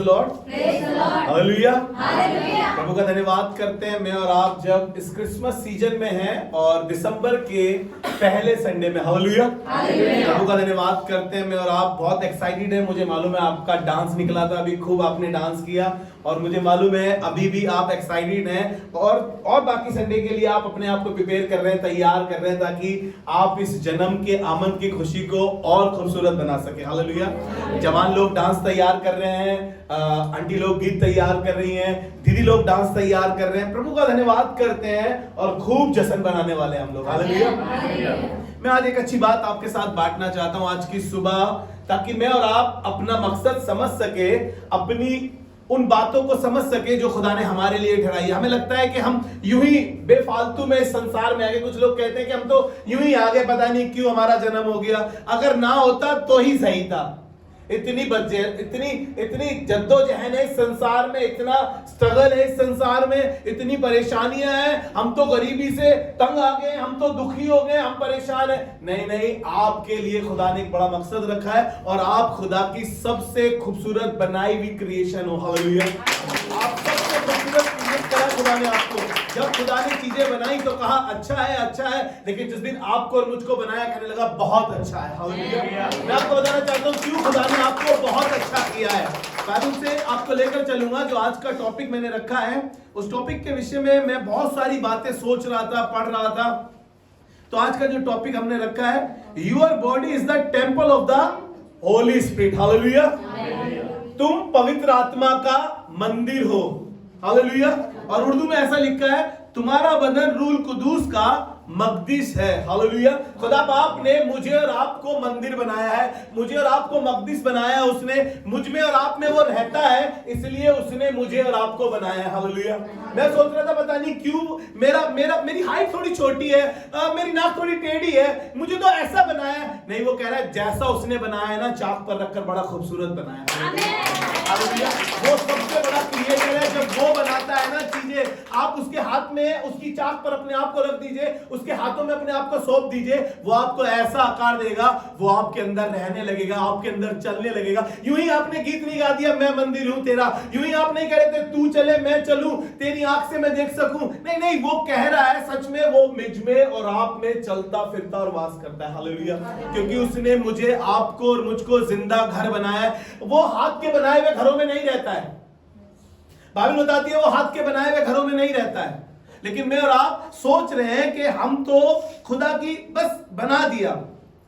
Lord, hallelujah. प्रभु का धन्यवाद करते हैं। मैं और आप जब इस क्रिसमस सीजन में हैं और दिसंबर के पहले संडे में, हालेलुया, प्रभु का धन्यवाद करते हैं। मैं और आप बहुत एक्साइटेड है। मुझे मालूम है आपका डांस निकला था अभी, खूब आपने डांस किया और मुझे मालूम है अभी भी आप एक्साइटेड हैं और बाकी संडे के लिए आप अपने आप को प्रिपेयर कर रहे हैं, तैयार कर रहे हैं ताकि आप इस जन्म के आमद की खुशी को और खूबसूरत बना सके। हालेलुया। जवान लोग डांस तैयार कर रहे हैं, आंटी लोग गीत तैयार कर रही हैं, दीदी लोग डांस तैयार कर रहे हैं। प्रभु का धन्यवाद करते हैं और खूब जश्न बनाने वाले हम लोग। हालेलुया। मैं आज एक अच्छी बात आपके साथ बांटना चाहता हूं आज की सुबह, ताकि मैं और आप अपना मकसद समझ सके, अपनी उन बातों को समझ सके जो खुदा ने हमारे लिए ठहराई है। हमें लगता है कि हम यूं ही बेफालतू में इस संसार में आ गए। कुछ लोग कहते हैं कि हम तो यूं ही आ गए, पता नहीं क्यों हमारा जन्म हो गया, अगर ना होता तो ही सही था। इतनी जद्दोजहद है इस संसार में, इतना स्ट्रगल है इस संसार में, इतनी परेशानियां हैं, हम तो गरीबी से तंग आ गए, हम तो दुखी हो गए, हम परेशान हैं। नहीं, आपके लिए खुदा ने एक बड़ा मकसद रखा है और आप खुदा की सबसे खूबसूरत बनाई हुई क्रिएशन हो। हालेलुया। आप सबसे खूबसूरत क्रिएट करा खुदा ने आपको। जब खुदा ने चीजें बनाई तो कहा अच्छा है, लेकिन जिस दिन आपको और मुझको बनाया कहने लगा बहुत अच्छा है। हालेलुया। मैं आपको बताना चाहता हूं क्यों खुदा ने आपको बहुत अच्छा किया है। बाइबल से आपको लेकर चलूंगा। जो आज का टॉपिक मैंने रखा है, उस टॉपिक के विषय में मैं बहुत सारी बातें सोच रहा था, पढ़ रहा था। तो आज का जो टॉपिक हमने रखा है, your body is the temple of the Holi spirit. Hallelujah. तुम पवित्र आत्मा का मंदिर हो। हालेलुया। और उर्दू में ऐसा लिखा है, तुम्हारा बदन रूल कुदूस का मकदिस है। हालेलुया। खुदा बाप ने मुझे और आपको मंदिर बनाया है, मुझे और आपको मकदिस बनाया है। उसने मुझ में और आप में वो रहता है, इसलिए उसने मुझे और आपको बनाया है। हालेलुया। मैं सोच रहा था पता नहीं क्यों मेरी हाइट थोड़ी छोटी है, मेरी नाक थोड़ी टेढ़ी है, मुझे तो ऐसा बनाया है। नहीं, वो कह रहा है जैसा उसने बनाया है ना, चाक पर रखकर बड़ा खूबसूरत बनाया है। हालेलुया। वो सबसे बड़ा क्रिएटर है। जब वो बनाता है ना चीजें, आप उसके हाथ में, उसकी चाक पर अपने आप को रख दीजिए, उसके हाथों में अपने आप को सौंप दीजिए, वो आपको ऐसा आकार देगा, वो आपके अंदर रहने लगेगा, आपके अंदर चलने लगेगा। यूं ही आपने गीत नहीं गा दिया, मैं मंदिर हूं तेरा। यूं ही आप नहीं कह रहे थे तू चले मैं चलूं, तेरी आंख से मैं देख सकूं। नहीं, वो कह रहा है सच में वो मुझ में और आप में चलता फिरता और वास करता है। हालेलुया। क्योंकि उसने मुझे, आपको और मुझको जिंदा घर बनाया है। वो हाथ के बनाए हुए घरों में नहीं रहता है। बाइबल बताती है वो हाथ के बनाए हुए घरों में नहीं रहता है। लेकिन मैं और आप सोच रहे हैं कि हम तो खुदा की बस बना दिया।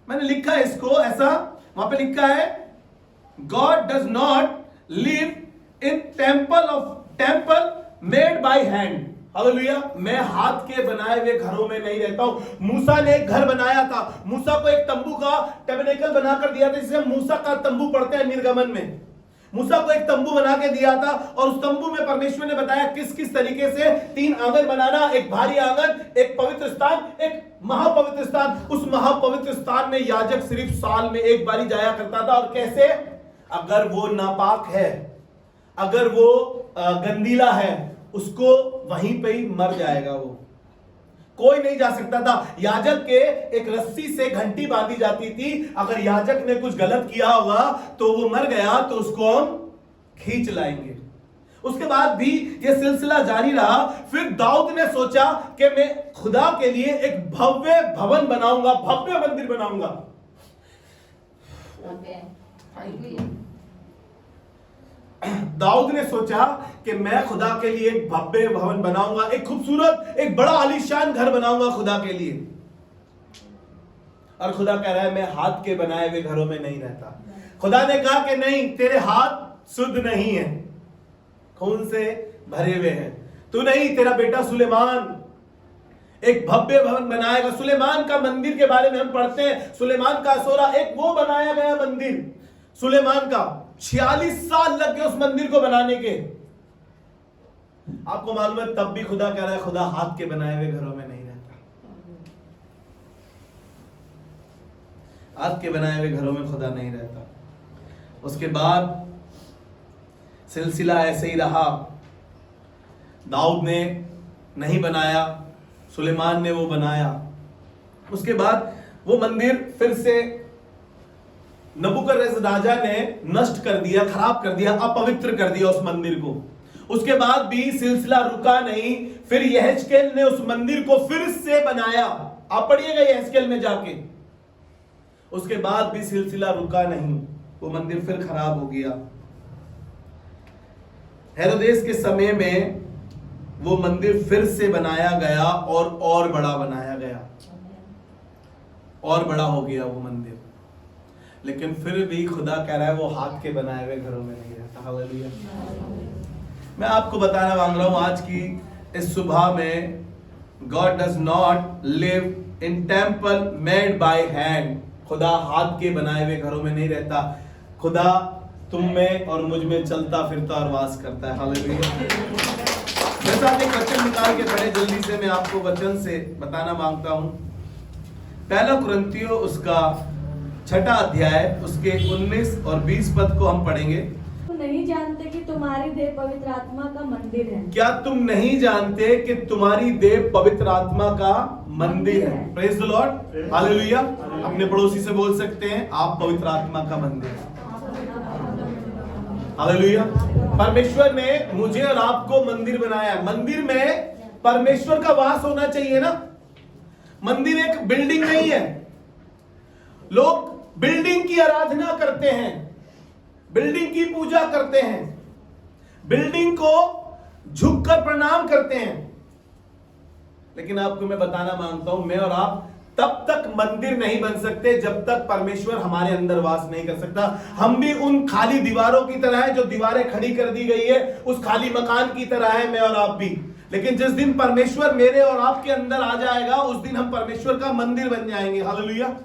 मैंने लिखा है इसको ऐसा, वहां पे लिखा है, God does not live in temple made by hand. Hallelujah. मैं हाथ के बनाए हुए घरों में नहीं रहता हूं। मूसा ने एक घर बनाया था, मूसा को एक तंबू का टैबरनेकल बनाकर दिया था, जिसे मूसा का तंबू पढ़ते हैं निर्गमन में। मूसा को एक तंबू बना के दिया था और उस तंबू में परमेश्वर ने बताया किस किस तरीके से 3 आंगन बनाना, एक भारी आंगन, एक पवित्र स्थान, एक महापवित्र स्थान। उस महापवित्र स्थान में याजक सिर्फ साल में एक बारी जाया करता था। और कैसे? अगर वो नापाक है, अगर वो गंदीला है, उसको वहीं पे ही मर जाएगा। वो कोई नहीं जा सकता था। याजक के एक रस्सी से घंटी बांधी जाती थी, अगर याजक ने कुछ गलत किया होगा तो वो मर गया तो उसको हम खींच लाएंगे। उसके बाद भी ये सिलसिला जारी रहा। फिर दाऊद ने सोचा कि मैं खुदा के लिए एक भव्य भवन बनाऊंगा, भव्य मंदिर बनाऊंगा। दाऊद ने सोचा कि मैं खुदा के लिए एक भव्य भवन बनाऊंगा, एक खूबसूरत, एक बड़ा आलीशान घर बनाऊंगा खुदा के लिए। और खुदा कह रहा है मैं हाथ के बनाए हुए घरों में नहीं रहता। खुदा ने कहा कि नहीं, तेरे हाथ शुद्ध नहीं है, खून से भरे हुए हैं। तू नहीं, तेरा बेटा सुलेमान एक भव्य भवन बनाएगा। सुलेमान का मंदिर के बारे में हम पढ़ते हैं, सुलेमान का असोरा, एक वो बनाया गया मंदिर सुलेमान का। 46 साल लग गए उस मंदिर को बनाने के। आपको मालूम है तब भी खुदा कह रहा है खुदा हाथ के बनाए हुए घरों में नहीं रहता। हाथ के बनाए हुए घरों में खुदा नहीं रहता। उसके बाद सिलसिला ऐसे ही रहा। दाऊद ने नहीं बनाया, सुलेमान ने वो बनाया। उसके बाद वो मंदिर फिर से नबूकदनेस्सर राजा ने नष्ट कर दिया, खराब कर दिया, अपवित्र कर दिया उस मंदिर को। उसके बाद भी सिलसिला रुका नहीं, फिर यहेजकेल ने उस मंदिर को फिर से बनाया। आप पढ़िएगा यहेजकेल में जाके, उसके बाद भी सिलसिला रुका नहीं, वो मंदिर फिर खराब हो गया। हेरोदेस के समय में वो मंदिर फिर से बनाया गया और बड़ा बनाया गया, और बड़ा हो गया वो मंदिर। लेकिन फिर भी खुदा कह रहा है वो हाथ के बनाए हुए घरों में नहीं रहता। हालेलुया। मैं आपको बताना मांग रहा हूं आज की इस सुबह में, God does not live in temple made by hand. खुदा हाथ के बनाए हुए घरों में नहीं रहता। खुदा तुम में और मुझ में चलता फिरता और वास करता है। हालेलुया। मैं साथ एक वचन निकाल के पढ़े जल्दी से, मैं आपको वचन से बताना मांगता हूं। पहला कुरिन्थियों उसका 6 अध्याय उसके 19 और 20 पद को हम पढ़ेंगे। तुम नहीं जानते कि तुम्हारी देह पवित्र आत्मा का मंदिर है। क्या तुम नहीं जानते कि तुम्हारी देह पवित्र आत्मा का मंदिर है? Praise the Lord. हालेलुया। अपने पड़ोसी से बोल सकते हैं आप पवित्र आत्मा का मंदिर है। हालेलुया। परमेश्वर ने मुझे और आपको मंदिर बनाया। मंदिर में परमेश्वर का वास होना चाहिए ना। मंदिर एक बिल्डिंग नहीं है। लोग बिल्डिंग की आराधना करते हैं, बिल्डिंग की पूजा करते हैं, बिल्डिंग को झुककर प्रणाम करते हैं। लेकिन आपको मैं बताना मांगता हूं, मैं और आप तब तक मंदिर नहीं बन सकते जब तक परमेश्वर हमारे अंदर वास नहीं कर सकता। हम भी उन खाली दीवारों की तरह है, जो दीवारें खड़ी कर दी गई है, उस खाली मकान की तरह है मैं और आप भी। लेकिन जिस दिन परमेश्वर मेरे और आपके अंदर आ जाएगा, उस दिन हम परमेश्वर का मंदिर बन जाएंगे। हालेलुया।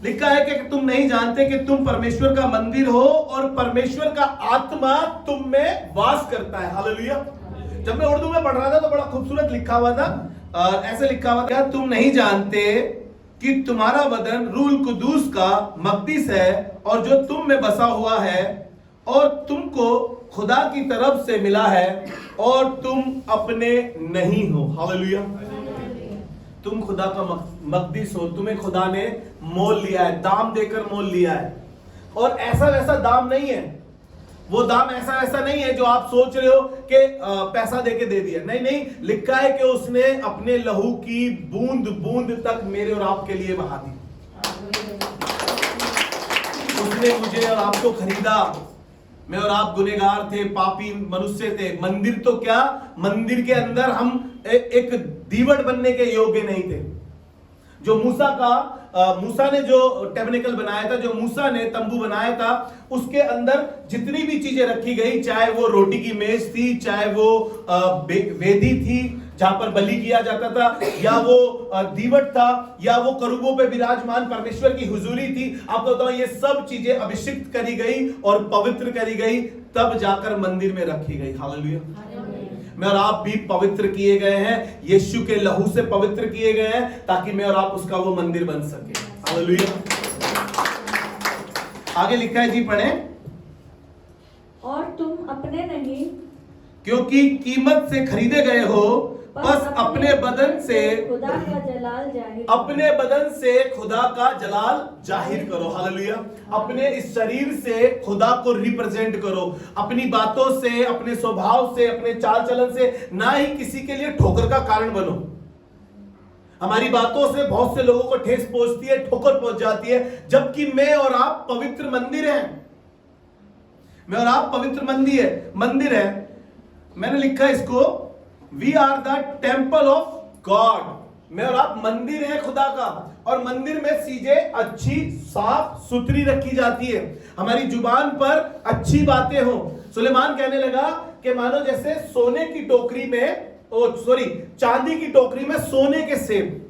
लिखा है कि तुम नहीं जानते कि तुम परमेश्वर का मंदिर हो और परमेश्वर का आत्मा तुम में वास करता है। हालेलुया। जब मैं उर्दू में पढ़ रहा था तो बड़ा खूबसूरत लिखा हुआ था, ऐसे लिखा हुआ था, तुम नहीं जानते कि तुम्हारा बदन रूह कुदूस का मकदस है और जो तुम में बसा हुआ है और तुमको खुदा की तरफ से मिला है और तुम अपने नहीं हो। हालेलुया। तुम खुदा का मकदस हो, तुम्हें खुदा ने मोल लिया है, दाम देकर मोल लिया है। और ऐसा वैसा दाम नहीं है, वो दाम ऐसा वैसा नहीं है जो आप सोच रहे हो कि पैसा देके दे दिया। नहीं नहीं, लिखा है कि उसने अपने लहू की बूंद बूंद तक मेरे और आपके लिए बहा दी। उसने मुझे और आपको खरीदा। मैं और आप गुनहगार थे, पापी मनुष्य थे। मंदिर तो क्या, मंदिर के अंदर हम एक दीवट बनने के योग्य नहीं थे। जो मूसा ने जो टेबरनेकल बनाया था, जो मूसा ने तंबू बनाया था, उसके अंदर जितनी भी चीजें रखी गई, चाहे वो रोटी की मेज थी, चाहे वो वेदी थी जहां पर बलि किया जाता था, या वो दीवट था, या वो करूबों पे विराजमान परमेश्वर की हुजूरी थी, आपको बताऊं ये सब चीजें अभिषिक्त करी गई और पवित्र करी गई, तब जाकर मंदिर में रखी गई। हालेलुया। मैं और आप भी पवित्र किए गए हैं, यीशु के लहू से पवित्र किए गए हैं, ताकि मैं और आप उसका वो मंदिर बन सके। हालेलुया। आगे लिखा है जी, पढ़ें। और तुम अपने नहीं, क्योंकि कीमत से खरीदे गए हो, बस अपने बदन से खुदा का जलाल जाहिर, अपने बदन से खुदा का जलाल जाहिर करो। हालेलुया। अपने इस शरीर से खुदा को रिप्रेजेंट करो, अपनी बातों से, अपने स्वभाव से, अपने चाल चलन से, ना ही किसी के लिए ठोकर का कारण बनो। हमारी बातों से बहुत से लोगों को ठेस पहुंचती है, ठोकर पहुंच जाती है, जबकि मैं और आप पवित्र मंदिर हैं। मैं और आप पवित्र मंदिर है। मैंने लिखा इसको, we are the temple of God. मैं और आप मंदिर है खुदा का, और मंदिर में चीजें अच्छी साफ सुथरी रखी जाती है। हमारी जुबान पर अच्छी बातें हो। सुलेमान कहने लगा कि मानो जैसे सोने की टोकरी में, चांदी की टोकरी में सोने के सेब,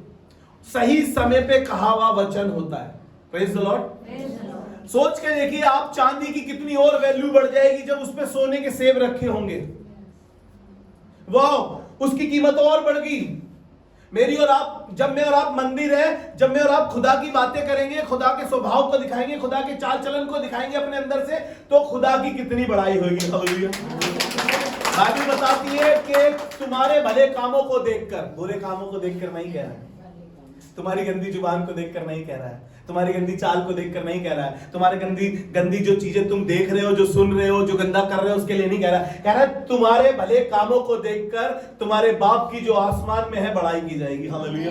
सही समय पे कहा हुआ वचन होता है। Praise the Lord. सोच के देखिए आप, चांदी की कितनी और वैल्यू बढ़ जाएगी जब उसमें सोने के सेब रखे होंगे। वाह, उसकी कीमत और बढ़ गई। जब मैं और आप मंदिर है, जब मैं और आप खुदा की बातें करेंगे, खुदा के स्वभाव को दिखाएंगे, खुदा के चाल चलन को दिखाएंगे अपने अंदर से, तो खुदा की कितनी बड़ाई होगी। हालेलुया। बाइबल बताती है कि तुम्हारे भले कामों को देखकर, बुरे कामों को देखकर नहीं कह रहा है, तुम्हारी गंदी जुबान को देखकर नहीं कह रहा है, तुम्हारी गंदी चाल को देखकर नहीं कह रहा है, तुम्हारी गंदी जो चीजें तुम देख रहे हो, जो सुन रहे हो, जो गंदा कर रहे हो उसके लिए नहीं कह रहा है। कह रहा है तुम्हारे भले कामों को देखकर तुम्हारे बाप की जो आसमान में है बड़ाई की जाएगी। हालेलुया।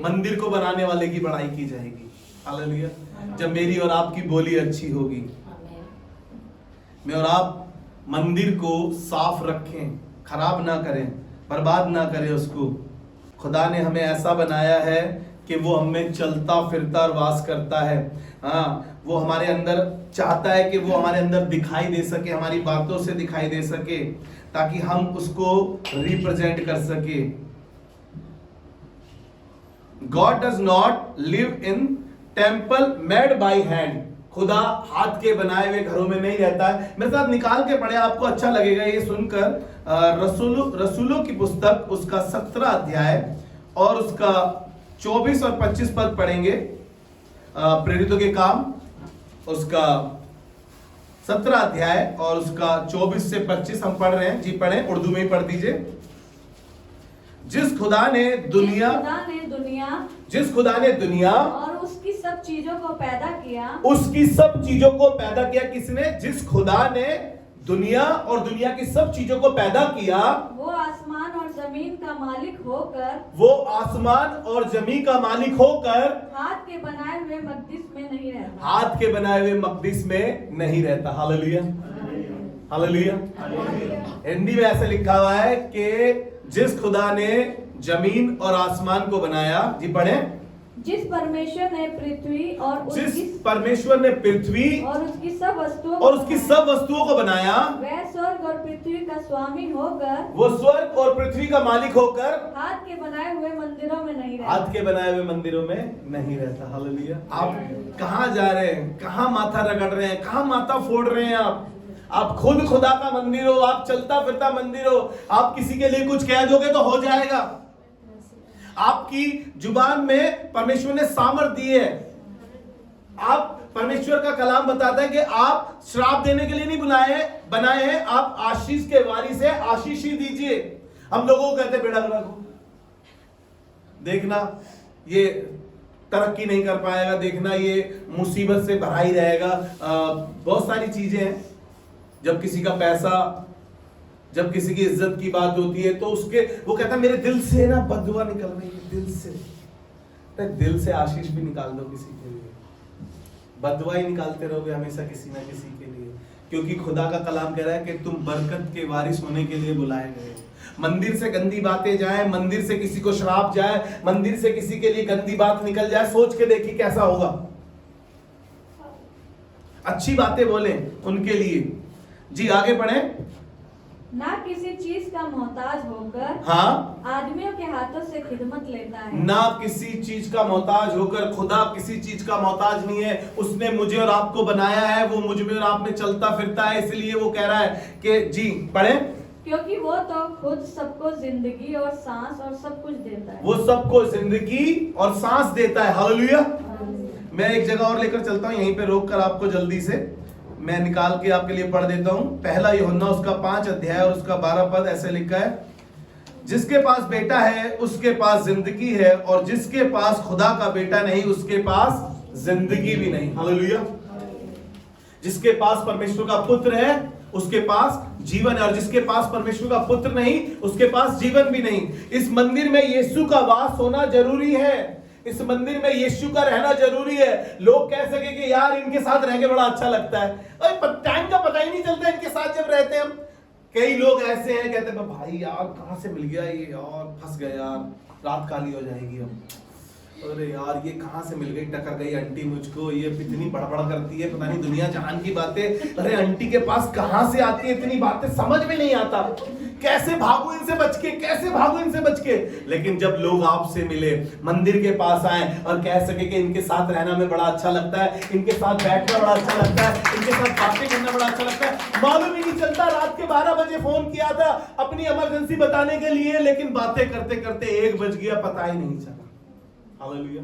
मंदिर को बनाने वाले की बड़ाई की जाएगी। हालेलुया। जब मेरी और आपकी बोली अच्छी होगी, मैं और आप मंदिर को साफ रखें, खराब ना करें, बर्बाद ना करें उसको। खुदा ने हमें ऐसा बनाया है कि वो हमें चलता फिरता और वास करता है। हाँ, वो हमारे अंदर चाहता है कि वो हमारे अंदर दिखाई दे सके, हमारी बातों से दिखाई दे सके, ताकि हम उसको रिप्रेजेंट कर सके। God does not live in temple made by hand. खुदा हाथ के बनाए हुए घरों में नहीं रहता है। मेरे साथ निकाल के पढ़े, आपको अच्छा लगेगा ये सुनकर। रसूलों की पुस्तक उसका 17 अध्याय और उसका 24 और 25 पद पढ़ेंगे। प्रेरितों के काम उसका 17 अध्याय और उसका 24 से 25 हम पढ़ रहे हैं। जी पढ़े, उर्दू में ही पढ़ दीजिए। जिस खुदा ने दुनिया और उसकी सब चीजों को पैदा किया, उसकी सब चीजों को पैदा किया। किसने? जिस खुदा ने दुनिया और दुनिया की सब चीजों को पैदा किया, वो आसमान और जमीन का मालिक होकर, वो आसमान और जमीन का मालिक होकर हाथ के बनाए हुए मकदस में नहीं रहता। हाथ के बनाए हुए मकदस में नहीं रहता। Hallelujah, hallelujah. हिंदी में ऐसे लिखा हुआ है कि जिस खुदा ने जमीन और आसमान को बनाया। जी पढ़े। जिस परमेश्वर ने पृथ्वी और उसकी सब वस्तुओं को बनाया, वह स्वर्ग और पृथ्वी का स्वामी होकर, वो स्वर्ग और पृथ्वी का मालिक होकर हाथ के बनाए हुए मंदिरों में नहीं रहता। हाथ के बनाए हुए मंदिरों में नहीं रहता। हालेलुया। आप कहाँ जा रहे हैं? कहाँ माथा रगड़ रहे हैं? कहाँ माथा फोड़ रहे हैं? आप खुद खुदा का मंदिर हो, आप चलता फिरता मंदिर हो। आप किसी के लिए कुछ कह दोगे तो हो जाएगा। आपकी जुबान में परमेश्वर ने सामर्थ दी है। आप, परमेश्वर का कलाम बताता है कि आप श्राप देने के लिए नहीं बनाए हैं, आप आशीष के वारिस है, आशीष ही दीजिए। हम लोगों को कहते बेड़ा रखो, देखना ये तरक्की नहीं कर पाएगा, देखना ये मुसीबत से भरा ही रहेगा। बहुत सारी चीजें हैं। जब किसी का पैसा, जब किसी की इज्जत की बात होती है तो उसके वो कहता है मेरे दिल से ना बददुआ निकल रही है, दिल से आशीष भी निकाल दो किसी के लिए। बददुआ ही निकालते रहोगे हमेशा किसी ना किसी के लिए, क्योंकि खुदा का कलाम कह रहा है कि तुम बरकत के वारिस होने के लिए बुलाए गए हो। मंदिर से गंदी बातें जाए, मंदिर से किसी को श्राप जाए, मंदिर से किसी के लिए गंदी बात निकल जाए, सोच के देखिए कैसा होगा। अच्छी बातें बोलें उनके लिए। जी आगे पढ़े। ना किसी चीज का मोहताज होकर, हाँ, आदमियों के हाथों से खिदमत लेता है। ना किसी चीज का मोहताज होकर। खुदा किसी चीज का मोहताज नहीं है। उसने मुझे और आपको बनाया है, वो मुझ में और आप में चलता फिरता है। इसलिए वो कह रहा है कि जी पढ़े। क्योंकि वो तो खुद सबको जिंदगी और सांस और सब कुछ देता है। वो सबको जिंदगी और सांस देता है। हालेलुया। मैं एक जगह और लेकर चलता हूं, यहीं पे रोककर आपको जल्दी से मैं निकाल के आपके लिए पढ़ देता हूं। पहला यूहन्ना उसका 5 अध्याय और उसका 12 पद ऐसे लिखा है, जिसके पास बेटा है उसके पास जिंदगी है, और जिसके पास खुदा का बेटा नहीं उसके पास जिंदगी भी नहीं। हालेलुया। जिसके पास परमेश्वर का पुत्र है उसके पास जीवन है, और जिसके पास परमेश्वर का पुत्र नहीं उसके पास जीवन भी नहीं। इस मंदिर में यीशु का वास होना जरूरी है। इस मंदिर में यीशु का रहना जरूरी है। लोग कह सके कि यार इनके साथ रह के बड़ा अच्छा लगता है, टाइम का पता ही नहीं चलता इनके साथ जब रहते हैं हम। कई लोग ऐसे हैं कहते हैं भाई यार कहां से मिल गया ये, और फंस गए यार, रात काली हो जाएगी हम। अरे यार ये कहां से मिल गई, टकर गई आंटी मुझको, ये इतनी बड़बड़ करती है, पता नहीं दुनिया जहान की बातें। अरे आंटी के पास कहां से आती है इतनी बातें, समझ में नहीं आता। कैसे भागो इनसे बच के, कैसे भागो इनसे बच के। लेकिन जब लोग आपसे मिले, मंदिर के पास आए और कह सके कि इनके साथ रहना में बड़ा अच्छा लगता है, इनके साथ बैठना बड़ा अच्छा लगता है, इनके साथ बातें करना बड़ा अच्छा लगता है। मालूम ही नहीं चलता रात के 12 बजे फोन किया था अपनी इमरजेंसी बताने के लिए, लेकिन बातें करते करते 1 बज गया, पता ही नहीं चला। हालेलुया।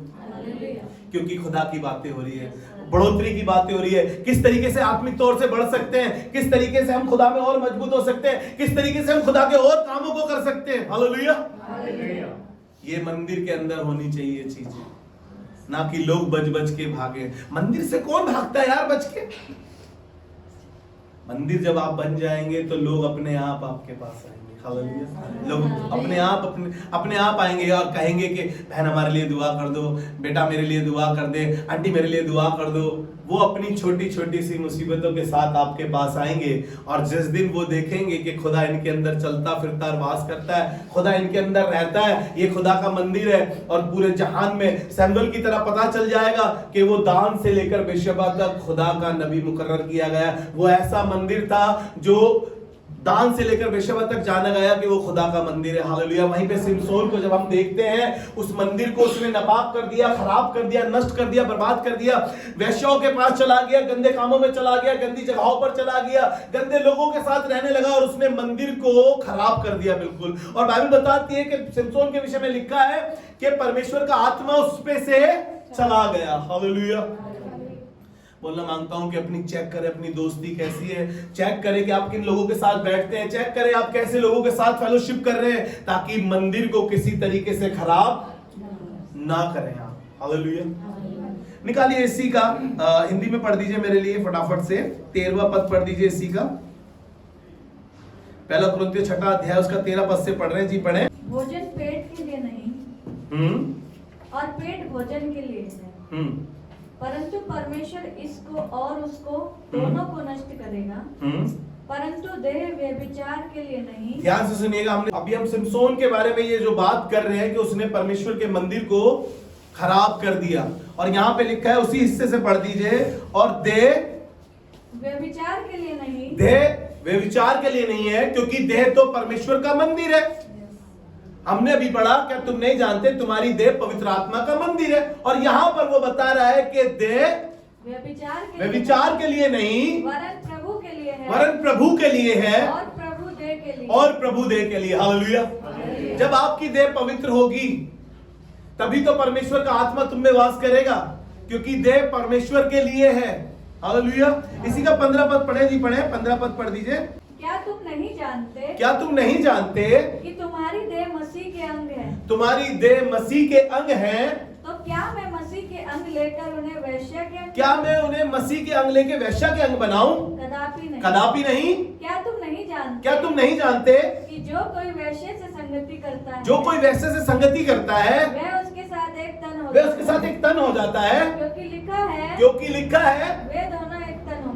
क्योंकि खुदा की बातें हो रही है, बढ़ोतरी की बातें हो रही है। किस तरीके से आत्मिक तौर से बढ़ सकते हैं, किस तरीके से हम खुदा में और मजबूत हो सकते हैं, किस तरीके से हम खुदा के और कामों को कर सकते हैं। हालेलुया। ये मंदिर के अंदर होनी चाहिए चीजें, ना कि लोग बच बच के भागे। मंदिर से कौन भागता है यार बच के? मंदिर जब आप बन जाएंगे तो लोग अपने आप आपके पास आएंगे। हालेलुया। लोग अपने आप आएंगे और कहेंगे कि बहन हमारे लिए दुआ कर दो, बेटा मेरे लिए दुआ कर दे, आंटी मेरे लिए दुआ कर दो। वो अपनी छोटी छोटी सी मुसीबतों के साथ आपके पास आएंगे, और जिस दिन वो देखेंगे कि खुदा इनके अंदर चलता फिरता और वास करता है, खुदा इनके अंदर रहता है, ये खुदा का मंदिर है, और पूरे जहान में सैमुएल की तरह पता चल जाएगा कि वो दान से लेकर बेशबा तक खुदा का नबी मुकर्रर किया गया। वो ऐसा मंदिर था जो दान से लेकर बेशबा तक जाना गया कि वो खुदा का मंदिर है। हालेलुया। वहीं पे सिमसोन को जब हम देखते हैं, उस मंदिर को उसने नापाक कर दिया, खराब कर दिया, नष्ट कर दिया, बर्बाद कर दिया। वेश्याओं के पास चला गया, गंदे कामों में चला गया, गंदी जगहों पर चला गया, गंदे लोगों के साथ रहने लगा, और उसने मंदिर को खराब कर दिया बिल्कुल। और बाइबल बताती है कि सिमसोन के विषय में लिखा है कि परमेश्वर का आत्मा उस पे से चला गया। हालेलुया। बोलना मांगता हूं कि अपनी चेक करें, अपनी दोस्ती कैसी है, चेक करें कि आप किन लोगों के साथ बैठते हैं, चेक करें आप कैसे लोगों के साथ फेलोशिप कर रहे हैं, ताकि मंदिर को किसी तरीके से खराब ना करें आप। हालेलुया। निकालिए इसी का हिंदी में पढ़ दीजिए मेरे लिए फटाफट से, 13वां पद पढ़ दीजिए इसी का। पहला कुरिन्थियों 6वां अध्याय उसका 13 पद से पढ़ रहे हैं जी। पढ़े। भोजन पेट के लिए नहीं और पेट भोजन के लिए है, परंतु परमेश्वर इसको और उसको दोनों को नष्ट करेगा, परंतु देह व्यभिचार के लिए नहीं। ध्यान से सुनिएगा, अभी हम सिमसोन के बारे में ये जो बात कर रहे हैं कि उसने परमेश्वर के मंदिर को खराब कर दिया, और यहाँ पे लिखा है उसी हिस्से से पढ़ दीजिए, और देह व्यभिचार के लिए नहीं। देह व्यभिचार के लिए नहीं है, क्योंकि देह तो परमेश्वर का मंदिर है। हमने अभी पढ़ा, क्या तुम नहीं जानते तुम्हारी देह पवित्र आत्मा का मंदिर है? और यहाँ पर वो बता रहा है कि देह व्यभिचार के लिए नहीं, वरन प्रभु के लिए है, वरन प्रभु के लिए है, और प्रभु देह के लिए, और प्रभु देह के लिए। हालेलुया। जब आपकी देह पवित्र होगी तभी तो परमेश्वर का आत्मा तुम में वास करेगा, क्योंकि देह परमेश्वर के लिए है। हालेलुया। इसी का 15 पद पढ़े जी। पढ़े 15 पद पढ़ दीजिए। क्या तुम नहीं जानते कि तुम्हारी देह मसीह के अंग है? तुम्हारी देह मसीह के अंग है, तो क्या मैं मसीह के अंग लेकर उन्हें वेश्या के अंग, क्या मैं उन्हें मसीह के अंग लेकर वेश्या के अंग बनाऊं? कदापि नहीं, कदापि नहीं। क्या तुम नहीं जानते कि जो कोई वेश्या से संगति करता है, जो कोई वेश्या से संगति करता है, वह उसके साथ एक तन हो जाता है, क्योंकि लिखा है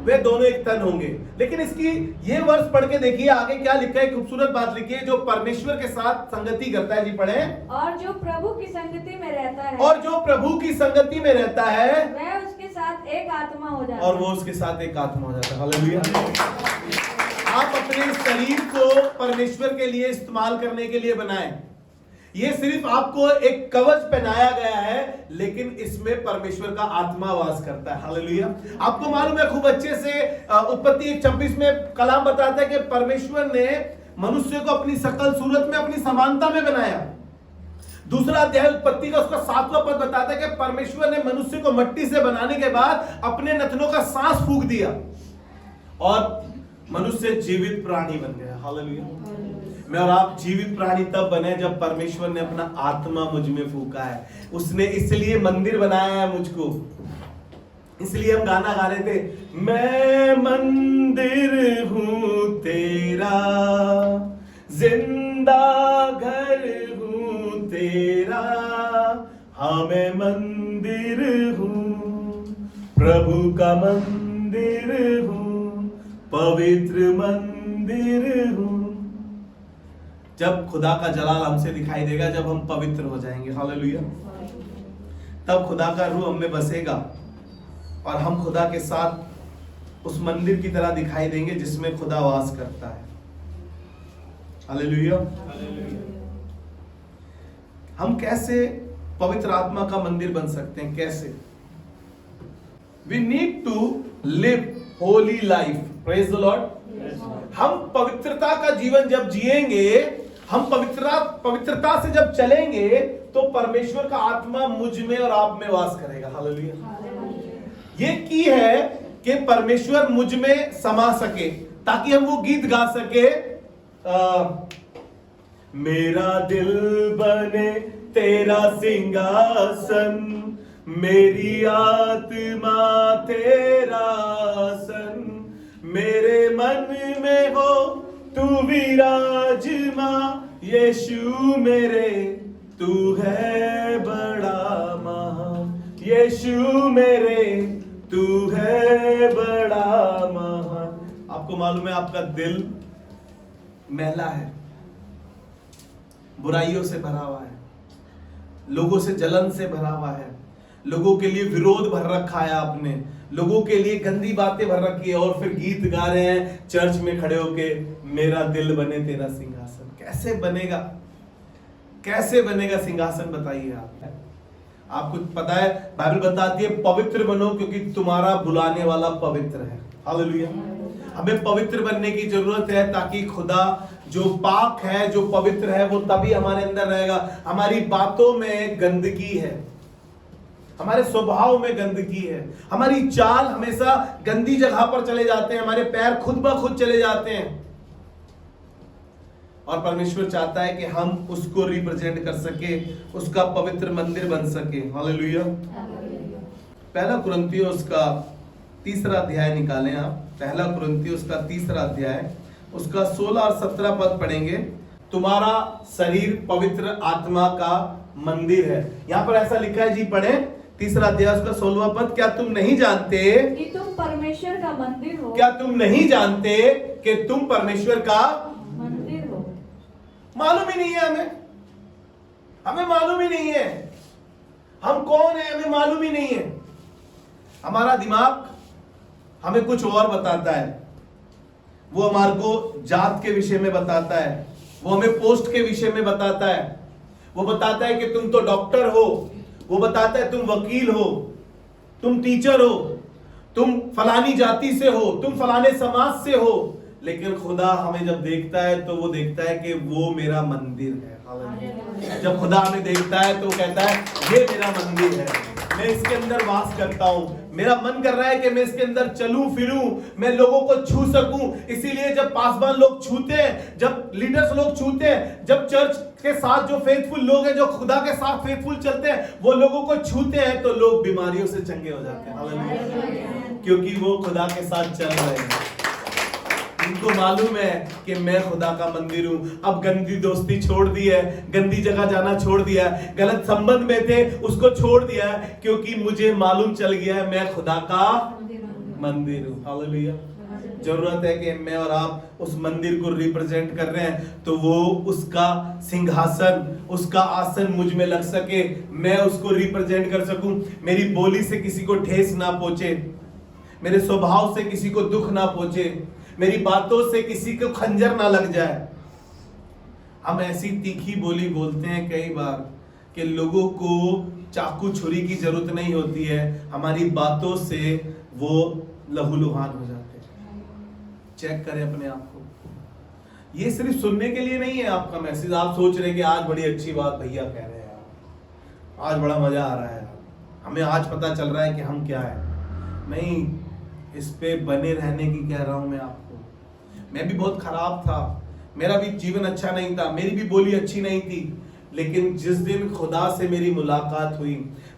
वे दोनों एक तन होंगे। लेकिन इसकी ये वर्ष पढ़ के देखिए आगे क्या लिखा है, खूबसूरत बात लिखी है, जो परमेश्वर के साथ संगति करता है जी। पढ़े। और जो प्रभु की संगति में रहता है, वह उसके साथ एक आत्मा हो जाता है, और वो उसके साथ एक आत्मा हो जाता है। हालेलुया। आप अपने शरीर को परमेश्वर के लिए इस्तेमाल करने के लिए बनाएं। ये सिर्फ आपको एक कवच पहनाया गया है, लेकिन इसमें परमेश्वर का आत्मा वास करता है। हालेलुया। आपको मालूम है खूब अच्छे से, उत्पत्ति 1:26 में कलाम बताता है कि परमेश्वर ने मनुष्य को अपनी शकल सूरत में अपनी समानता में बनाया। दूसरा अध्याय उत्पत्ति का उसका 7वां पद बताता है कि परमेश्वर ने मनुष्य को मिट्टी से बनाने के बाद अपने नथनों का सांस फूंक दिया, और मनुष्य जीवित प्राणी बन गया। हालेलुया। मैं और आप जीवित प्राणी तब बने जब परमेश्वर ने अपना आत्मा मुझ में फूंका है। उसने इसलिए मंदिर बनाया है मुझको। इसलिए हम गाना गा रहे थे, मैं मंदिर हूं तेरा, जिंदा घर हूं तेरा, हाँ मैं मंदिर हूं, प्रभु का मंदिर हूं, पवित्र मंदिर हूं। जब खुदा का जलाल हमसे दिखाई देगा, जब हम पवित्र हो जाएंगे, हालेलुया, तब खुदा का रूह हम में बसेगा, और हम खुदा के साथ उस मंदिर की तरह दिखाई देंगे जिसमें खुदा वास करता है। हालेलुया। हम कैसे पवित्र आत्मा का मंदिर बन सकते हैं? कैसे? We need to live holy life. Praise the Lord. हम पवित्रता का जीवन जब जिएंगे, हम पवित्रता से जब चलेंगे, तो परमेश्वर का आत्मा मुझ में और आप में वास करेगा। हालेलुया। ये की है कि परमेश्वर मुझ में समा सके, ताकि हम वो गीत गा सके, मेरा दिल बने तेरा सिंहासन, मेरी आत्मा तेरा आसन, मेरे मन में हो तू विराजमा, यीशु मेरे तू है बड़ा महान, यीशु मेरे तू है बड़ा महान। आपको मालूम है आपका दिल मैला है, बुराइयों से भरा हुआ है, लोगों से जलन से भरा हुआ है, लोगों के लिए विरोध भर रखा है आपने, लोगों के लिए गंदी बातें भर रखी है, और फिर गीत गा रहे हैं चर्च में खड़े होके, मेरा दिल बने तेरा सिंहासन। कैसे बनेगा, कैसे बनेगा सिंहासन, बताइए आप। आपको पता है बाइबल बताती है पवित्र बनो क्योंकि तुम्हारा बुलाने वाला पवित्र है। हालेलुया। हमें पवित्र बनने की जरूरत है ताकि खुदा जो पाक है, जो पवित्र है, वो तभी हमारे अंदर रहेगा। हमारी बातों में गंदगी है, हमारे स्वभाव में गंदगी है, हमारी चाल हमेशा गंदी जगह पर चले जाते हैं, हमारे पैर खुद ब खुद चले जाते हैं, और परमेश्वर चाहता है कि हम उसको रिप्रेजेंट कर सके, उसका पवित्र मंदिर बन सके। हालेलुया। पहला कुरिन्थियोस का 3 अध्याय निकालें आप। पहला कुरिन्थियोस का 3 अध्याय, उसका 16 और 17 पद पढ़ेंगे। तुम्हारा शरीर पवित्र आत्मा का मंदिर है। यहाँ पर ऐसा लिखा है जी, पढ़े 3 अध्याय उसका 16वां पद। क्या तुम नहीं जानते कि तुम परमेश्वर का मंदिर हो? क्या तुम नहीं जानते कि तुम परमेश्वर का मंदिर हो? मालूम ही नहीं है हमें मालूम ही नहीं है हम कौन है, हमें मालूम ही नहीं है। हमारा दिमाग हमें कुछ और बताता है, वो हमारे को जात के विषय में बताता है, वो हमें पोस्ट के विषय में बताता है, वो बताता है कि तुम तो डॉक्टर हो, वो बताता है तुम वकील हो, तुम टीचर हो, तुम फलानी जाति से हो, तुम फलाने समाज से हो। लेकिन खुदा हमें जब देखता है तो वो देखता है कि वो मेरा मंदिर है। जब खुदा हमें देखता है तो वो कहता है ये मेरा मंदिर है, मैं इसके अंदर वास करता हूं, मेरा मन कर रहा है कि मैं इसके अंदर चलूं फिरूं, मैं लोगों को छू सकूं। इसीलिए जब पासवान लोग छूते हैं, जब लीडर्स लोग छूते हैं, जब चर्च के साथ जो फेथफुल लोग हैं, जो खुदा के साथ फेथफुल चलते हैं, वो लोगों को छूते हैं तो लोग बीमारियों से चंगे हो जाते हैं, क्योंकि वो खुदा के साथ चल रहे हैं। उनको मालूम है कि मैं खुदा का मंदिर हूं। अब गंदी दोस्ती छोड़ दी है, गंदी जगह जाना छोड़ दिया है, गलत संबंध में थे उसको छोड़ दिया है, क्योंकि मुझे मालूम चल गया है मैं खुदा का मंदिर हूं। हालेलुया। जरूरत है कि मैं और आप उस मंदिर को रिप्रेजेंट कर रहे हैं तो वो उसका सिंहासन, उसका आसन मुझ में लग सके, मैं उसको रिप्रेजेंट कर सकूं, मेरी बोली से किसी को ठेस ना पहुंचे, मेरे स्वभाव से किसी को दुख ना पहुंचे, मेरी बातों से किसी को खंजर ना लग जाए। हम ऐसी तीखी बोली बोलते हैं कई बार कि लोगों को चाकू छुरी की जरूरत नहीं होती है, हमारी बातों से वो लहूलुहान हो जाते हैं। चेक करें अपने आप को। ये सिर्फ सुनने के लिए नहीं है आपका मैसेज। आप सोच रहे हैं कि आज बड़ी अच्छी बात भैया कह रहे हैं, आज बड़ा मजा आ रहा है, हमें आज पता चल रहा है कि हम क्या है। नहीं, इस पे बने रहने की कह रहा हूं मैं आपको। मैं भी बहुत खराब था, मेरा भी जीवन अच्छा नहीं था, मेरी भी बोली अच्छी नहीं थी, लेकिन जिस दिन खुदा से मेरी मुलाकात हुई,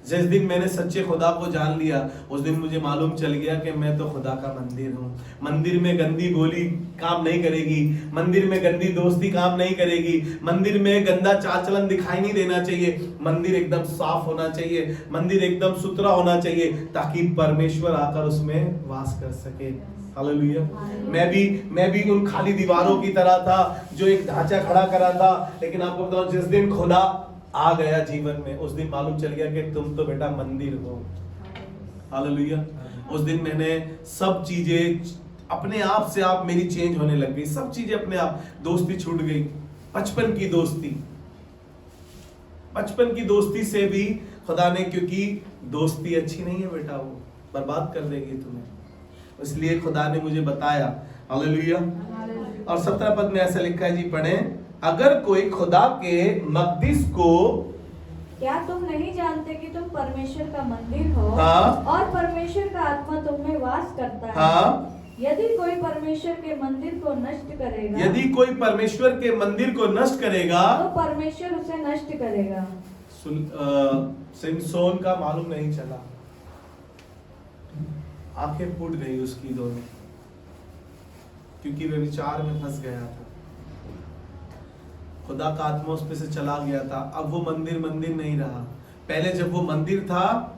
जिस दिन मैंने सच्चे खुदा को जान लिया, उस दिन मुझे मालूम चल गया कि मैं तो खुदा का मंदिर हूँ। मंदिर में गंदी बोली काम नहीं करेगी, मंदिर में गंदी दोस्ती काम नहीं करेगी, मंदिर में गंदा चाल चलन दिखाई नहीं देना चाहिए। मंदिर एकदम साफ होना चाहिए, मंदिर एकदम सुथरा होना चाहिए, ताकि परमेश्वर आकर उसमें वास कर सके। हालेलुया। मैं भी उन खाली दीवारों की तरह था जो एक ढांचा खड़ा करा था, लेकिन आपको बताऊं जिस दिन खुदा आ गया जीवन में, उस दिन मालूम चल गया कि तुम तो बेटा मंदिर हो। हालेलुया। उस दिन मैंने सब चीजें अपने आप से आप मेरी चेंज होने लग गई, सब चीजें अपने आप। दोस्ती छूट गई, बचपन की दोस्ती, बचपन की दोस्ती से भी खुदा ने, क्योंकि दोस्ती अच्छी नहीं है बेटा, वो बर्बाद कर देगी तुम्हें, इसलिए खुदा ने मुझे बताया। हालेलुया। और 17 पद में ऐसा लिखा है जी, पढ़े। अगर कोई खुदा के मकदस को, क्या तुम नहीं जानते कि तुम परमेश्वर का मंदिर हो? हाँ। और परमेश्वर का आत्मा तुम में वास करता है। हाँ। यदि कोई परमेश्वर के मंदिर को नष्ट करेगा, यदि कोई परमेश्वर के मंदिर को नष्ट करेगा, तो परमेश्वर उसे नष्ट करेगा। सिमसोन का मालूम नहीं चला, आंखें फूट गई उसकी दोनों, क्योंकि व्यभिचार में फंस गया था। खुदा का आत्मा उस पे से चला गया था। अब वो मंदिर नहीं रहा। पहले जब वो मंदिर था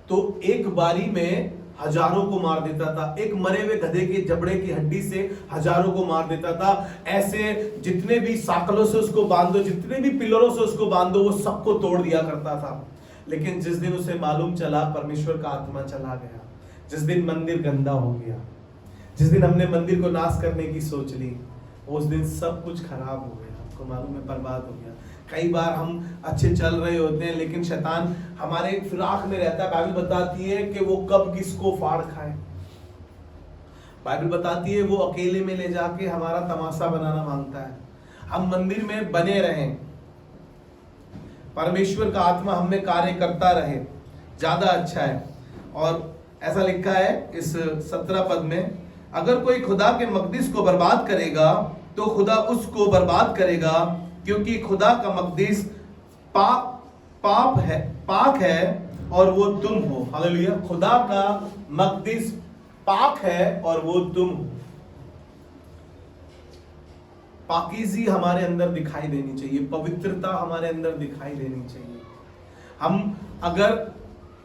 तो एक बारी में हजारों को मार देता था, एक मरे हुए गधे के जबड़े की हड्डी से हजारों को मार देता था। ऐसे जितने भी साकलों से उसको बांधो, जितने भी पिलरों से उसको बांधो, वो सबको तोड़ दिया करता था। लेकिन जिस दिन उसे मालूम चला परमेश्वर का आत्मा चला गया, जिस दिन मंदिर गंदा हो गया, जिस दिन हमने मंदिर को नाश करने की सोच ली, उस दिन सब कुछ खराब हो गया। आपको मालूम है, बर्बाद हो गया। कई बार हम अच्छे चल रहे होते हैं लेकिन शैतान हमारे फिराक में रहता है। बाइबल बताती है कि वो कब किसको फाड़ खाए। बाइबल बताती है वो अकेले में ले जाके हमारा तमाशा बनाना मांगता है। हम मंदिर में बने रहें, परमेश्वर का आत्मा हम में कार्य करता रहे, ज्यादा अच्छा है। और ऐसा लिखा है इस 17 पद में, अगर कोई खुदा के मकदस को बर्बाद करेगा तो खुदा उसको बर्बाद करेगा, क्योंकि खुदा का मकदस पाक है और वो तुम हो। हालेलुया। खुदा का मकदस पाक है और वो तुम हो। पाकीज़ी हमारे अंदर दिखाई देनी चाहिए, पवित्रता हमारे अंदर दिखाई देनी चाहिए। हम अगर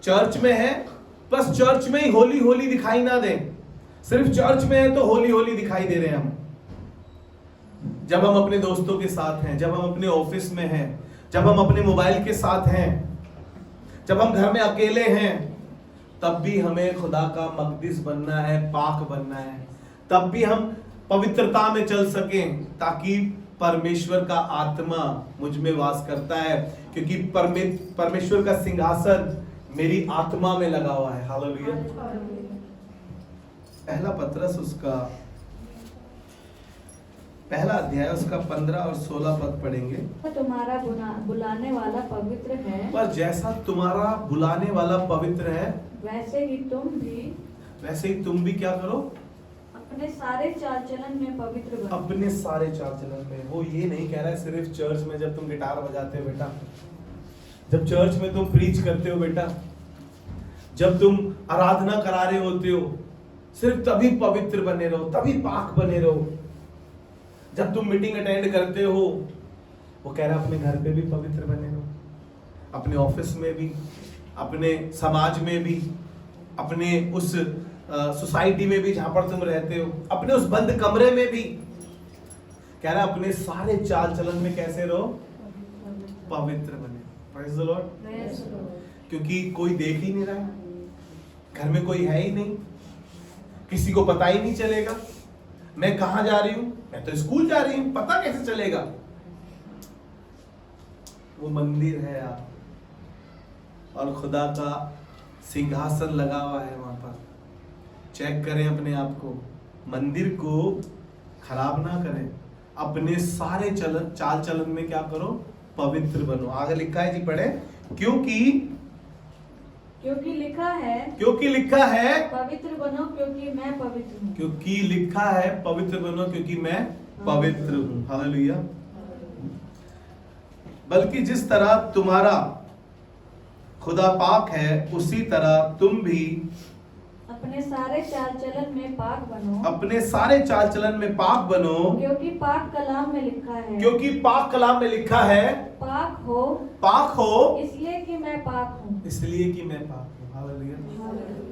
चर्च में हैं, बस चर्च में ही होली होली दिखाई ना दें। सिर्फ चर्च में है तो होली होली दिखाई दे रहे हैं हम। जब हम अपने दोस्तों के साथ हैं, जब हम अपने ऑफिस में हैं, जब हम अपने मोबाइल के साथ हैं, जब हम घर में अकेले हैं, तब भी हमें खुदा का मकदस बनना है, पाक बनना है। तब भी हम पवित्रता में चल सकें, ताकि परमेश्वर का आत्मा मुझ में वास करता है, क्योंकि परमेश्वर का सिंहासन मेरी आत्मा में लगा हुआ है। हालेलुया। पहला पत्रस उसका पहला अध्याय उसका 15 और 16 पद पढ़ेंगे। तुम्हारा बुलाने वाला पवित्र है, पर जैसा तुम्हारा बुलाने वाला पवित्र है, वैसे ही तुम भी क्या करो, अपने सारे चाल चलन में पवित्र बनो। अपने सारे चाल चलन में। वो ये नहीं कह रहा है सिर्फ चर्च में जब तुम गिटार बजाते हो बेटा, जब चर्च में तुम प्रीच करते हो बेटा, जब तुम आराधना करा रहे होते हो, सिर्फ तभी पवित्र बने रहो, तभी पाक बने रहो। जब तुम मीटिंग अटेंड करते हो, वो कह रहा है अपने घर पे भी पवित्र बने रहो, अपने ऑफिस में भी, अपने समाज में भी, अपने उस सोसाइटी में भी जहां पर तुम रहते हो, अपने उस बंद कमरे में भी। कह रहा है अपने सारे चाल चलन में कैसे रहो, पवित्र बने। Praise the Lord. क्योंकि कोई देख ही नहीं रहा है, घर में कोई है ही नहीं, किसी को पता ही नहीं चलेगा मैं कहां जा रही हूं, मैं तो स्कूल जा रही हूं, पता कैसे चलेगा। वो मंदिर है आप, और खुदा का सिंहासन लगा हुआ है वहां पर। चेक करें अपने आप को, मंदिर को खराब ना करें, अपने सारे चाल चलन में क्या करो, पवित्र बनो। आगे लिखा है जी, पढ़े। क्योंकि लिखा है पवित्र बनो क्योंकि मैं पवित्र हूँ। क्योंकि लिखा है पवित्र बनो क्योंकि मैं पवित्र हूँ। हालेलुया। बल्कि जिस तरह तुम्हारा खुदा पाक है, उसी तरह तुम भी अपने सारे चाल चलन में पाक बनो। अपने सारे चाल चलन में पाक बनो, क्योंकि पाक कलाम में लिखा है। क्योंकि पाक कलाम में लिखा है, पाक हो इसलिए कि मैं पाक हूँ। इसलिए कि मैं पाक हूँ। हालेलुया।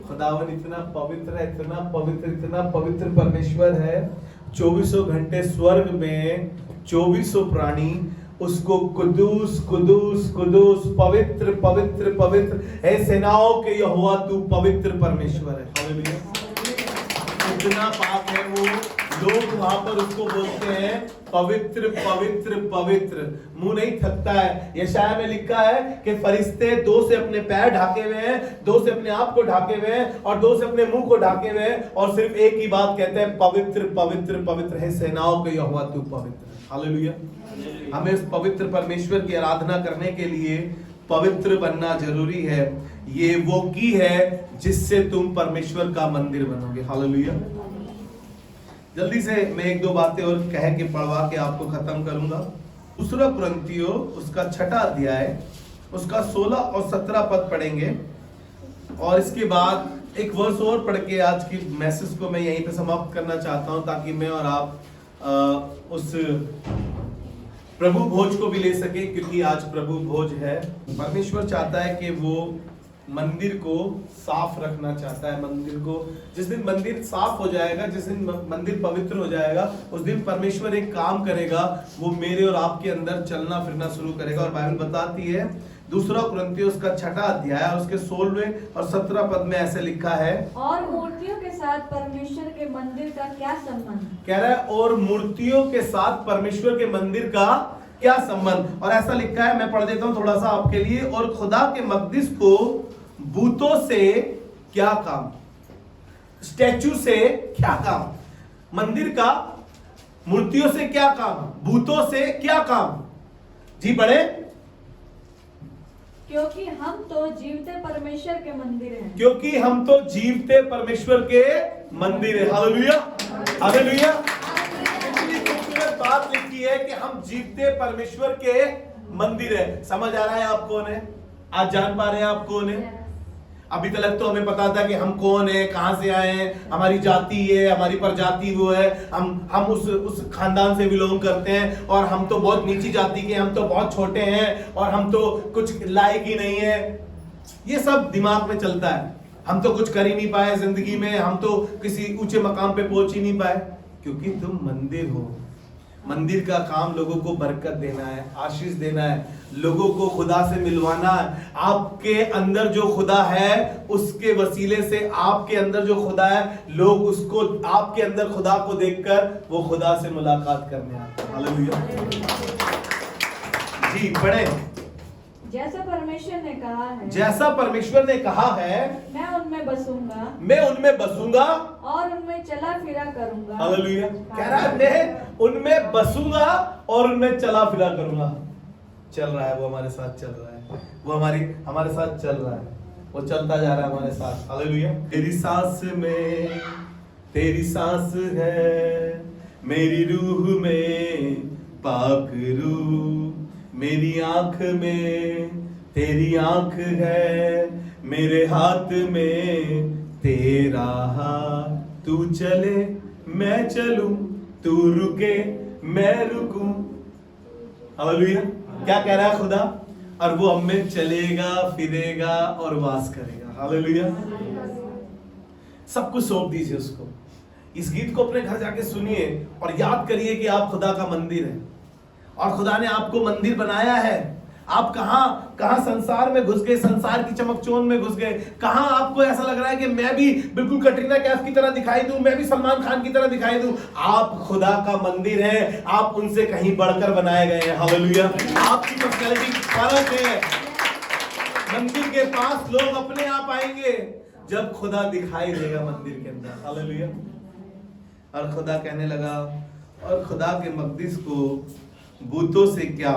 खुदावन इतना पवित्र है, इतना पवित्र, इतना पवित्र परमेश्वर है। 24 घंटे स्वर्ग में 24 प्राणी उसको कुदूस कुदूस कुदूस, पवित्र पवित्र पवित्र है सेनाओं के यहोवा तू पवित्र परमेश्वर है। हालेलुया। इतना पाक है वो, लोग वहां पर उसको बोलते हैं पवित्र पवित्र पवित्र। मुंह नहीं थकता है। यशाया में लिखा है कि फरिश्ते 2 से अपने पैर ढाके हुए हैं, 2 से अपने आप को ढाके हुए हैं, और 2 से अपने मुंह को ढाके हुए हैं, और सिर्फ एक ही बात कहते हैं, पवित्र पवित्र पवित्र है सेनाओं के यहोवा तू पवित्र। हालेलुया। हमें उस पवित्र परमेश्वर की आराधना करने के लिए पवित्र बनना जरूरी है। ये वो की है जिससे तुम परमेश्वर का मंदिर बनोगे। हालेलुया। जल्दी से मैं 1-2 बातें और कह के पढ़वा के आपको खत्म करूंगा। दूसरा कुरिन्थियों उसका 6 अध्याय उसका 16 और 17 पद पढ़ेंगे और इसके बाद एक वर्स और पढ़ के आज की मैसेज को मैं यहीं पे समाप्त करना चाहता हूं, ताकि मैं और आप उस प्रभु भोज को भी ले सके, क्योंकि आज प्रभु भोज है। परमेश्वर चाहता है कि वो मंदिर को साफ रखना चाहता है। मंदिर को, जिस दिन मंदिर साफ हो जाएगा, जिस दिन मंदिर पवित्र हो जाएगा, उस दिन परमेश्वर एक काम करेगा, वो मेरे और आपके अंदर चलना फिरना शुरू करेगा। और बाइबल बताती है 2 कुरिन्थियों उसका 6 अध्याय और उसके 16वें और 17 पद में ऐसे लिखा है, और मूर्तियों के साथ परमेश्वर के मंदिर का क्या संबंध? कह रहा है और मूर्तियों के साथ परमेश्वर के मंदिर का क्या संबंध। और ऐसा लिखा है, मैं पढ़ देता हूं थोड़ा सा आपके लिए, और खुदा के मकदिस को बूतों से क्या काम, स्टैचू से क्या काम, मंदिर का मूर्तियों से क्या काम, बूतों से क्या काम। जी पढ़े। क्योंकि हम तो जीवते परमेश्वर के मंदिर हैं। क्योंकि हम तो जीवते परमेश्वर के मंदिर है। Hallelujah, hallelujah. इतनी खूबसूरत बात लिखी है कि हम जीवते परमेश्वर के मंदिर है। समझ आ रहा है आप कौन है? आज जान पा रहे हैं आप कौन है? अभी तक तो हमें पता था कि हम कौन है, कहां से आए हैं, हमारी जाति है, हमारी प्रजाति वो है, हम उस खानदान से बिलोंग करते हैं, और हम तो बहुत नीची जाति के, हम तो बहुत छोटे हैं, और हम तो कुछ लायक ही नहीं है। ये सब दिमाग में चलता है। हम तो कुछ कर ही नहीं पाए जिंदगी में, हम तो किसी ऊंचे मकाम पे पहुंच ही नहीं पाए। क्योंकि तुम मंदिर हो। मंदिर का काम लोगों को बरकत देना है, आशीष देना है, लोगों को खुदा से मिलवाना है। आपके अंदर जो खुदा है, उसके वसीले से आपके अंदर जो खुदा है, लोग उसको, आपके अंदर खुदा को देखकर वो खुदा से मुलाकात करने आते हैं। हालेलुया। जी पढ़े। जैसा परमेश्वर ने कहा है, जैसा परमेश्वर ने कहा है, मैं उनमें बसूंगा, मैं उनमें बसूंगा और उनमें चला फिरा करूंगा। हालेलुया। कह रहा है मैं उनमें बसूंगा और उनमें चला फिरा करूंगा। चल रहा है, वो हमारे साथ चल रहा है, वो हमारे साथ चल रहा है, वो चलता जा रहा है हमारे साथ। हालेलुया। तेरी सांस में तेरी सांस है, मेरी रूह में पाक रूह, मेरी आंख में तेरी आंख है, मेरे हाथ में तेरा हाथ। तू चले मैं चलूं, तू रुके मैं रुकूं। हालेलुया। क्या कह रहा है खुदा? और वो हम में चलेगा, फिरेगा और वास करेगा। हालेलुया। सब कुछ सौंप दीजिए उसको। इस गीत को अपने घर जाके सुनिए और याद करिए कि आप खुदा का मंदिर है और खुदा ने आपको मंदिर बनाया है। आप कहां संसार में घुस गए, संसार की चमकचौंध में घुस गए। कहां आपको ऐसा लग रहा है कि मैं भी बिल्कुल कटरीना कैफ की तरह दिखाई दूं, मैं भी सलमान खान की तरह दिखाई दूं। आप खुदा का मंदिर है, आप उनसे कहीं बढ़कर बनाए गए हैं। हालेलुया। आपकी पर्सनैलिटी फर्क है। मंदिर के पास लोग अपने आप आएंगे जब खुदा दिखाई देगा मंदिर के अंदर। हालेलुया। और खुदा कहने लगा, और खुदा के मकदिस को बूतों से क्या।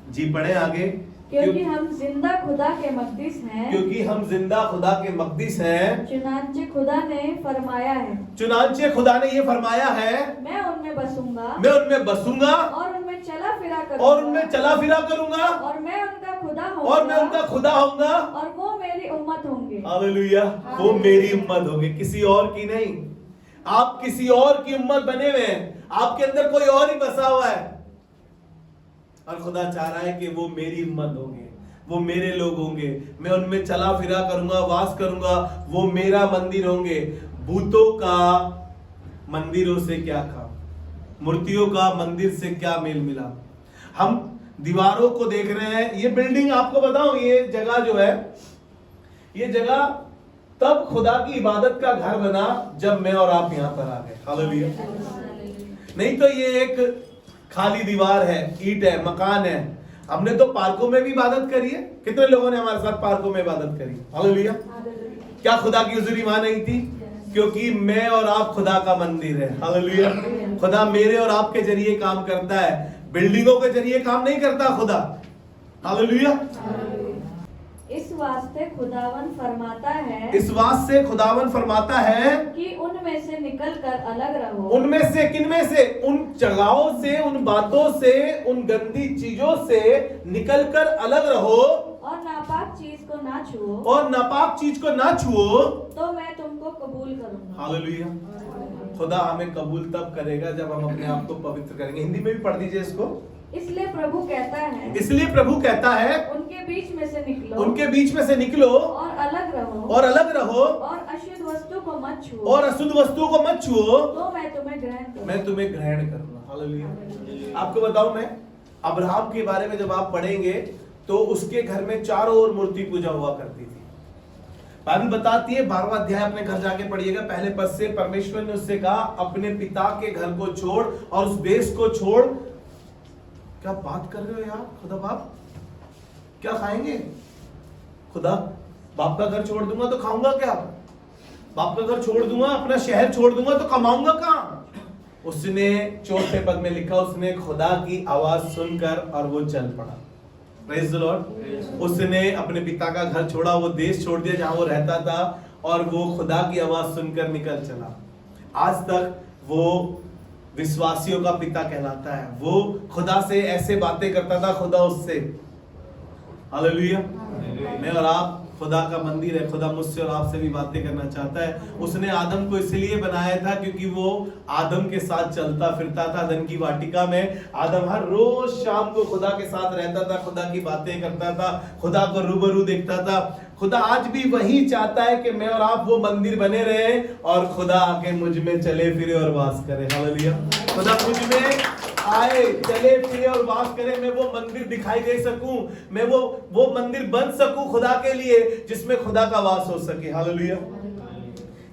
जी पढ़े आगे। क्योंकि हम जिंदा खुदा के मकदिस हैं। क्योंकि हम जिंदा खुदा के मकदिस हैं। चुनांचे खुदा ने फरमाया है। चुनांचे खुदा ने ये फरमाया है, मैं उनमें बसूंगा, मैं उनमें बसूंगा और उनमें चला फिरा करूंगा, और उनमें चला फिरा करूंगा, और मैं उनका खुदा होऊंगा, और मैं उनका खुदा होऊंगा, और वो मेरी उम्मत होंगे। हालेलुया। वो मेरी उम्मत होंगे, किसी और की नहीं। आप किसी और की उम्मत बने हुए हैं, आपके अंदर कोई और ही बसा हुआ है। और खुदा चाह रहा है कि वो मेरी उम्मत होंगे, वो मेरे लोग होंगे, मैं उनमें चला फिरा करूंगा, वास करूंगा, वो मेरा मंदिर होंगे। भूतों का मंदिरों से क्या काम, मूर्तियों का मंदिर से क्या मेल मिला। हम दीवारों को देख रहे हैं। ये बिल्डिंग, आपको बताऊं, ये जगह जो है, ये जगह तब खुदा की इबादत का घर बना जब मैं और आप यहां पर आ गए। हालेलुया। नहीं तो ये एक खाली दीवार है, ईंट है, मकान है। हमने तो पार्कों में भी इबादत करी है। कितने लोगों ने हमारे साथ पार्कों में इबादत करी? हालेलुया। क्या खुदा की हुजूरी वहां नहीं थी? क्योंकि मैं और आप खुदा का मंदिर है। हालेलुया। खुदा मेरे और आपके जरिए काम करता है, बिल्डिंगों के जरिए काम नहीं करता खुदा। हालेलुया। इस वास्ते खुदावन फरमाता है, इस वास्ते खुदावन फरमाता है कि उनमें से निकलकर अलग रहो। उनमें से, किनमें से? उन जगहों से, उन बातों से, उन गंदी चीजों से निकलकर अलग रहो, और नापाक चीज को ना छुओ, और नापाक चीज को ना छुओ, तो मैं तुमको कबूल करूंगा। हालेलुया। खुदा हमें कबूल तब करेगा जब हम अपने आप को पवित्र करेंगे। हिंदी में भी पढ़ दीजिए इसको। इसलिए प्रभु कहता है, इसलिए प्रभु कहता है, उनके बीच में से निकलो, उनके बीच में से निकलो, और अलग रहो, और अलग रहो, और अशुद्ध वस्तु को मत छुओ, और अशुद्ध वस्तुओं को मत छुओ, तो मैं तुम्हें ग्रहण करूंगा। मैं तुम्हें ग्रहण करूंगा। हालेलुया। आपको बताऊं, मैं अब्राहम के बारे में जब आप पढ़ेंगे तो उसके घर में चारों ओर मूर्ति पूजा हुआ करती थी। बाइबल बताती है, 12वां अध्याय अपने घर जाके पढ़िएगा, पहले पद से, परमेश्वर ने उससे कहा अपने पिता के घर को छोड़ और उस देश को छोड़। क्या बात कर रहे हो यार? खुदा बाप क्या खाएंगे? खुदा बाप का घर छोड़ दूंगा तो खाऊंगा क्या? बाप का घर छोड़ दूंगा, अपना शहर छोड़ दूंगा तो कमाऊंगा कहां? उसने 4थे पद में लिखा, उसने खुदा की आवाज सुनकर और वो चल पड़ा। Praise the Lord. उसने अपने पिता का घर छोड़ा, वो देश छोड़ दिया जहां वो रहता था, और वो खुदा की आवाज सुनकर निकल चला। आज तक वो विश्वासियों का पिता कहलाता है। वो खुदा से ऐसे बातें करता था, खुदा उससे। हालेलुया। मैं और आप खुदा का मंदिर है। खुदा मुझसे और आपसे भी बातें करना चाहता है। उसने आदम को इसलिए बनाया था क्योंकि वो आदम के साथ चलता फिरता था अदन की वाटिका में। आदम हर रोज शाम को खुदा के साथ रहता था, खुदा की बातें करता था, खुदा को रूबरू देखता था। खुदा आज भी वही चाहता है कि मैं और आप वो मंदिर बने रहे और खुदा आके मुझ में चले फिरे और वास करे। हालेलुया। खुदा मुझ में आए, चले फिरे और वास करे। मैं वो मंदिर दिखाई दे सकूं, मैं वो मंदिर बन सकूं खुदा के लिए, जिसमें खुदा का वास हो सके। हालेलुया।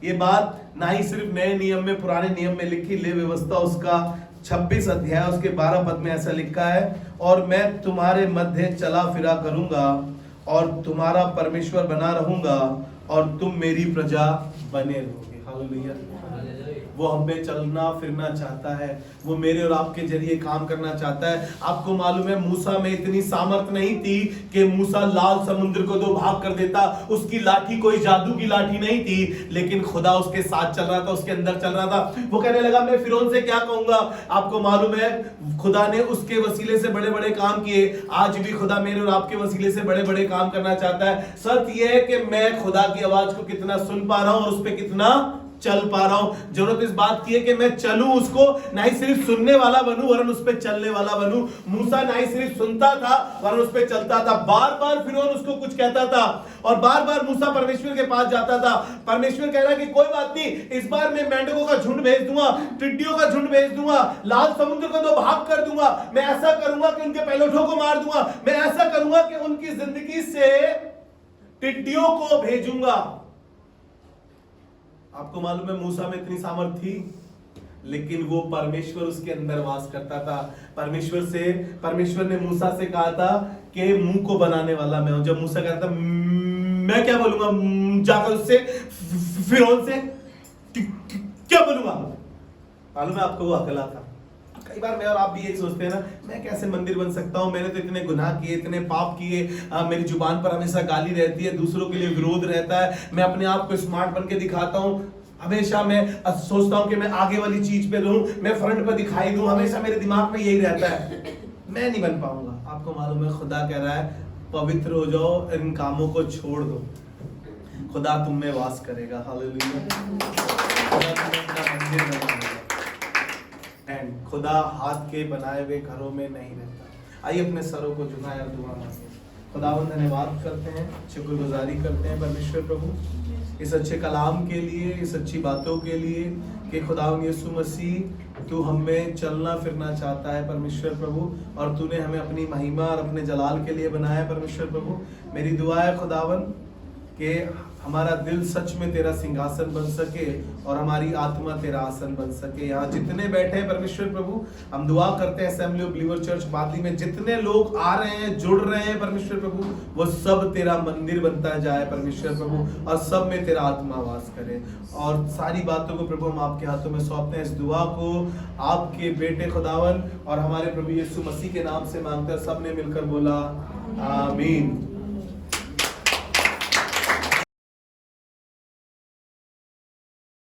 ये बात ना ही सिर्फ नए नियम में, पुराने नियम में लिखी, ले व्यवस्था उसका 26 अध्याय उसके 12 पद में ऐसा लिखा है, और मैं तुम्हारे मध्य चला फिरा करूंगा और तुम्हारा परमेश्वर बना रहूंगा और तुम मेरी प्रजा बने रहोगे। हालेलुया। वो हम पे चलना फिरना चाहता है, वो मेरे और आपके जरिए काम करना चाहता है। आपको मालूम है, मूसा में इतनी सामर्थ नहीं थी कि मूसा लाल समुद्र को 2 भाग कर देता। उसकी लाठी कोई जादू की लाठी नहीं थी, लेकिन खुदा उसके साथ चल रहा था, उसके अंदर चल रहा था। वो कहने लगा मैं फिरौन से क्या कहूंगा। आपको मालूम है, खुदा ने उसके वसीले से बड़े बड़े काम किए। आज भी खुदा मेरे और आपके वसीले से बड़े बड़े काम करना चाहता है। शर्त यह है कि मैं खुदा की आवाज को कितना सुन पा रहा हूं और उस पर कितना चल पा रहा हूं। जरूरत इस बात की है कि मैं चलूं, उसको ना ही सिर्फ सुनने वाला बनूं वरन उस पे चलने वाला बनूं। मूसा ना ही सिर्फ सुनता था वरन उस पे चलता था। बार बार फिरौन उसको कुछ कहता था और बार बार मूसा परमेश्वर के पास जाता था। परमेश्वर कह रहा कि कोई बात नहीं, इस बार मैं मेंढकों का झुंड भेज दूंगा, टिड्डियों का झुंड भेज दूंगा, लाल समुद्र को 2 भाग कर दूंगा। मैं ऐसा करूंगा कि उनके पैलोठों को मार दूंगा। मैं ऐसा करूंगा कि उनकी जिंदगी से टिड्डियों को भेजूंगा। आपको मालूम है, मूसा में इतनी सामर्थ थी, लेकिन वो परमेश्वर उसके अंदर वास करता था। परमेश्वर ने मूसा से कहा था कि मुंह को बनाने वाला मैं हूं। जब मूसा कहता मैं क्या बोलूंगा, जाकर उससे फिरौन से क्या बोलूंगा। मालूम है आपको, वो अकेला था। कई बार मैं और आप भी यही सोचते हैं ना, मैं कैसे मंदिर बन सकता हूं, मैंने तो इतने गुनाह किए, इतने पाप किए, मेरी जुबान पर हमेशा गाली रहती है, दूसरों के लिए विरोध रहता है, मैं अपने आप को स्मार्ट बन के दिखाता हूं, हमेशा मैं सोचता हूं कि मैं आगे वाली चीज पे रहूं, मैं फ्रंट पे दिखाई दूं, हमेशा मेरे दिमाग में यही रहता है। मैं नहीं बन पाऊंगा। आपको मालूम है, खुदा कह रहा है पवित्र हो जाओ, इन कामों को छोड़ दो, खुदा तुम में वास करेगा। हालेलुया। खुदा हाथ के बनाए हुए घरों में नहीं रहता। आइए अपने सरों को झुकाएं और दुआ मांगे। खुदावंद धन्यवाद करते हैं, शुक्रगुजारी करते हैं परमेश्वर प्रभु इस अच्छे कलाम के लिए, इस अच्छी बातों के लिए कि खुदावंद यीशु मसीह तू हमें चलना फिरना चाहता है परमेश्वर प्रभु, और तूने हमें अपनी महिमा और अपने जलाल के लिए बनाया परमेश्वर प्रभु। मेरी दुआ है खुदावंद कि हमारा दिल सच में तेरा सिंहासन बन सके और हमारी आत्मा तेरा आसन बन सके। यहाँ जितने बैठे हैं परमेश्वर प्रभु, हम दुआ करते हैं असेंबली ऑफ बिलीवर चर्च बादली में जितने लोग आ रहे हैं, जुड़ रहे हैं परमेश्वर प्रभु, वो सब तेरा मंदिर बनता जाए परमेश्वर प्रभु, और सब में तेरा आत्मा वास करे। और सारी बातों को प्रभु हम आपके हाथों में सौंपते हैं। इस दुआ को आपके बेटे खुदावन और हमारे प्रभु यीशु मसीह के नाम से मांगकर सबने मिलकर बोला आमीन।